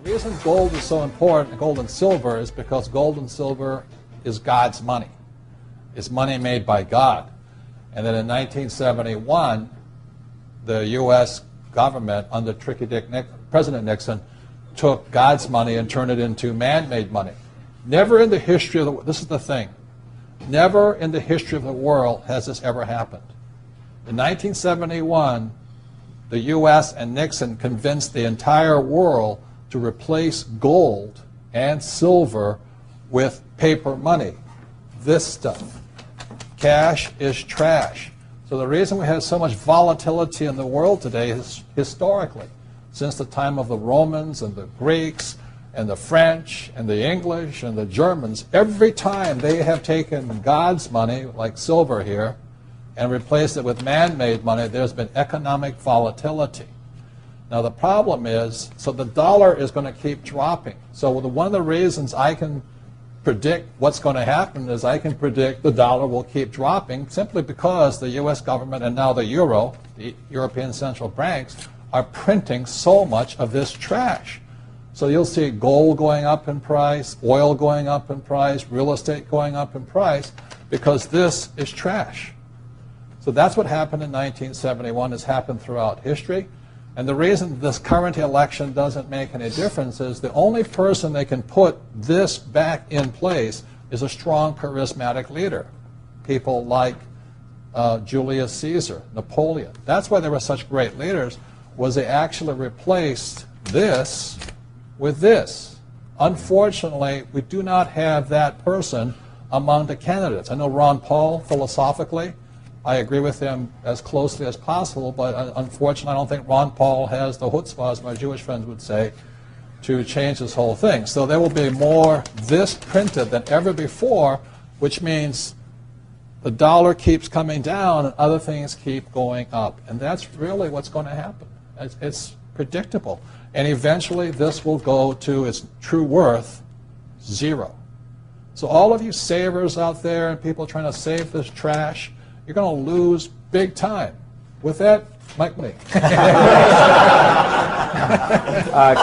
reason gold is so important, gold and silver, is because gold and silver is God's money. It's money made by God. And then in 1971, the U.S. government, under President Nixon, took God's money and turned it into man-made money. Never in the history of the world, this is the thing, never in the history of the world has this ever happened. In 1971, the U.S. and Nixon convinced the entire world to replace gold and silver with paper money. This stuff. Cash is trash. So the reason we have so much volatility in the world today is historically, since the time of the Romans and the Greeks and the French and the English and the Germans, every time they have taken God's money, like silver here, and replaced it with man-made money, there's been economic volatility. Now the problem is, so the dollar is going to keep dropping. So one of the reasons I can predict what's going to happen is I can predict the dollar will keep dropping simply because the U.S. government and now the euro, the European central banks, are printing so much of this trash. So you'll see gold going up in price, oil going up in price, real estate going up in price, because this is trash. So that's what happened in 1971, has happened throughout history. And the reason this current election doesn't make any difference is the only person they can put this back in place is a strong, charismatic leader. People like Julius Caesar, Napoleon. That's why they were such great leaders, was they actually replaced this with this. Unfortunately, we do not have that person among the candidates. I know Ron Paul, philosophically, I agree with him as closely as possible, but unfortunately I don't think Ron Paul has the chutzpah, as my Jewish friends would say, to change this whole thing. So there will be more this printed than ever before, which means the dollar keeps coming down and other things keep going up. And that's really what's going to happen. It's predictable. And eventually this will go to its true worth, zero. So all of you savers out there and people trying to save this trash, you're going to lose big time. With that, Mike Lee.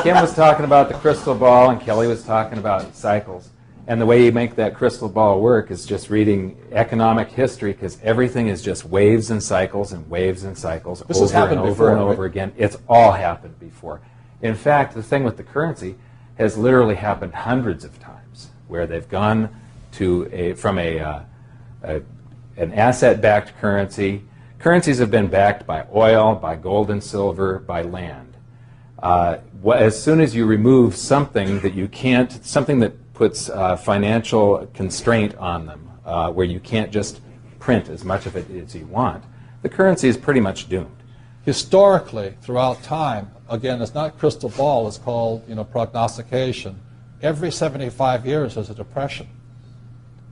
Kim was talking about the crystal ball, and Kelly was talking about cycles. And the way you make that crystal ball work is just reading economic history, because everything is just waves and cycles and waves and cycles this has happened over and over again. It's all happened before. In fact, the thing with the currency has literally happened hundreds of times, where they've gone to from an asset-backed currency. Currencies have been backed by oil, by gold and silver, by land. As soon as you remove something that you can't, something that puts financial constraint on them, where you can't just print as much of it as you want, the currency is pretty much doomed. Historically, throughout time, again, it's not crystal ball, it's called prognostication. Every 75 years there's a depression.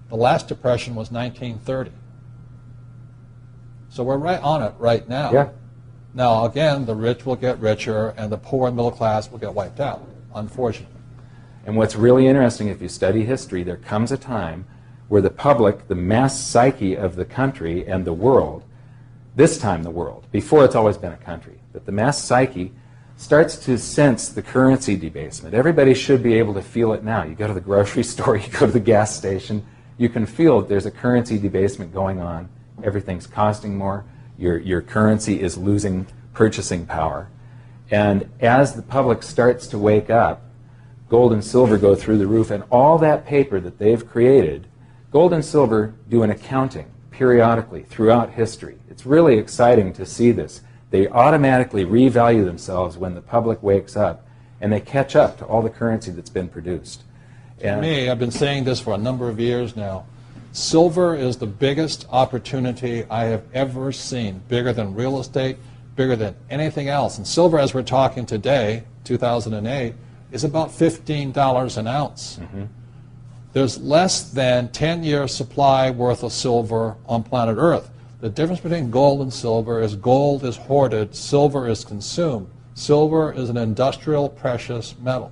The last depression was 1930. So we're right on it right now. Yeah. Now, again, the rich will get richer and the poor and middle class will get wiped out, unfortunately. And what's really interesting, if you study history, there comes a time where the public, the mass psyche of the country and the world, this time the world, before it's always been a country, but the mass psyche starts to sense the currency debasement. Everybody should be able to feel it now. You go to the grocery store, you go to the gas station, you can feel that there's a currency debasement going on. Everything's costing more. Your currency is losing purchasing power. And as the public starts to wake up, gold and silver go through the roof, and all that paper that they've created, gold and silver do an accounting periodically throughout history. It's really exciting to see this. They automatically revalue themselves when the public wakes up, and they catch up to all the currency that's been produced. To me, I've been saying this for a number of years now, silver is the biggest opportunity I have ever seen, bigger than real estate, bigger than anything else. And silver, as we're talking today, 2008, is about $15 an ounce. Mm-hmm. There's less than 10-year supply worth of silver on planet Earth. The difference between gold and silver is gold is hoarded, silver is consumed. Silver is an industrial precious metal.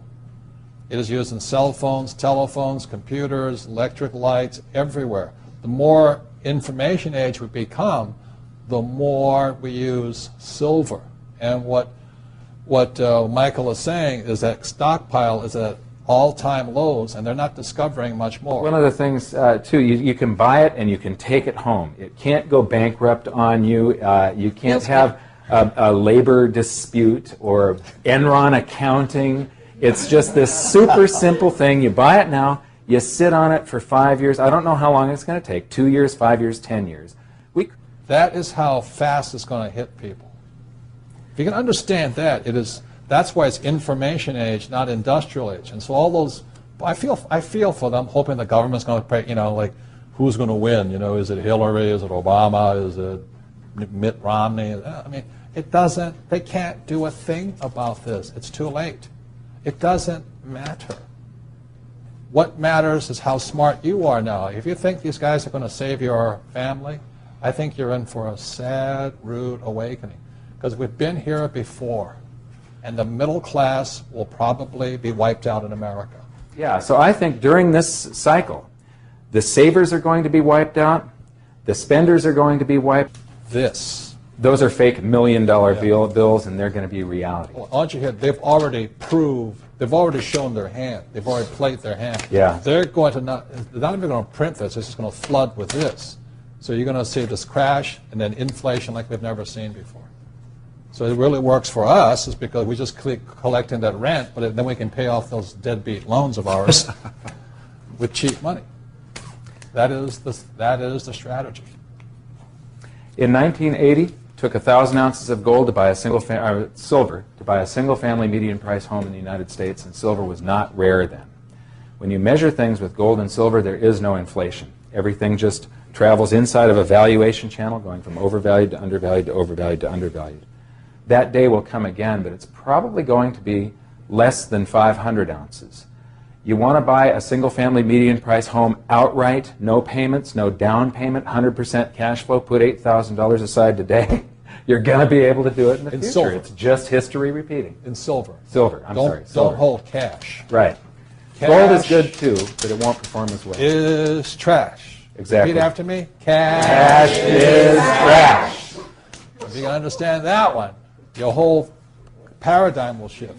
It is used in cell phones, telephones, computers, electric lights, everywhere. The more information age we become, the more we use silver. And what what Michael is saying is that stockpile is at all-time lows, and they're not discovering much more. One of the things, too, you can buy it and you can take it home. It can't go bankrupt on you. You can't have a labor dispute or Enron accounting. It's just this super simple thing. You buy it now, you sit on it for 5 years. I don't know how long it's going to take, 2 years, 5 years, 10 years. That is how fast it's going to hit people. If you can understand that, that's why it's information age, not industrial age. And so all those, I feel for them, hoping the government's going to pay, like who's going to win? Is it Hillary? Is it Obama? Is it Mitt Romney? I mean, they can't do a thing about this. It's too late. It doesn't matter. What matters is how smart you are now. If you think these guys are going to save your family, I think you're in for a sad, rude awakening. Because we've been here before. And the middle class will probably be wiped out in America. Yeah, so I think during this cycle, the savers are going to be wiped out, the spenders are going to be wiped. Those are fake $1 million bills, and they're going to be reality. Well, aren't you here? They've already shown their hand. They've already played their hand. Yeah. They're not even going to print this. It's just going to flood with this. So you're going to see this crash and then inflation like we've never seen before. So it really works for us is because we just keep collecting that rent, but then we can pay off those deadbeat loans of ours with cheap money. That is the strategy. In 1980, took 1,000 ounces of gold to buy a silver to buy a single-family median-price home in the United States, and silver was not rare then. When you measure things with gold and silver, there is no inflation. Everything just travels inside of a valuation channel, going from overvalued to undervalued to overvalued to undervalued. That day will come again, but it's probably going to be less than 500 ounces. You want to buy a single-family median-price home outright, no payments, no down payment, 100% cash flow, put $8,000 aside today. You're going to be able to do it in the future. Silver. It's just history repeating. In silver. Silver, sorry. Silver. Don't hold cash. Right. Cash gold is good too, but it won't perform as well. Is trash. Exactly. Repeat after me. Cash is trash. If you can understand that one, your whole paradigm will shift.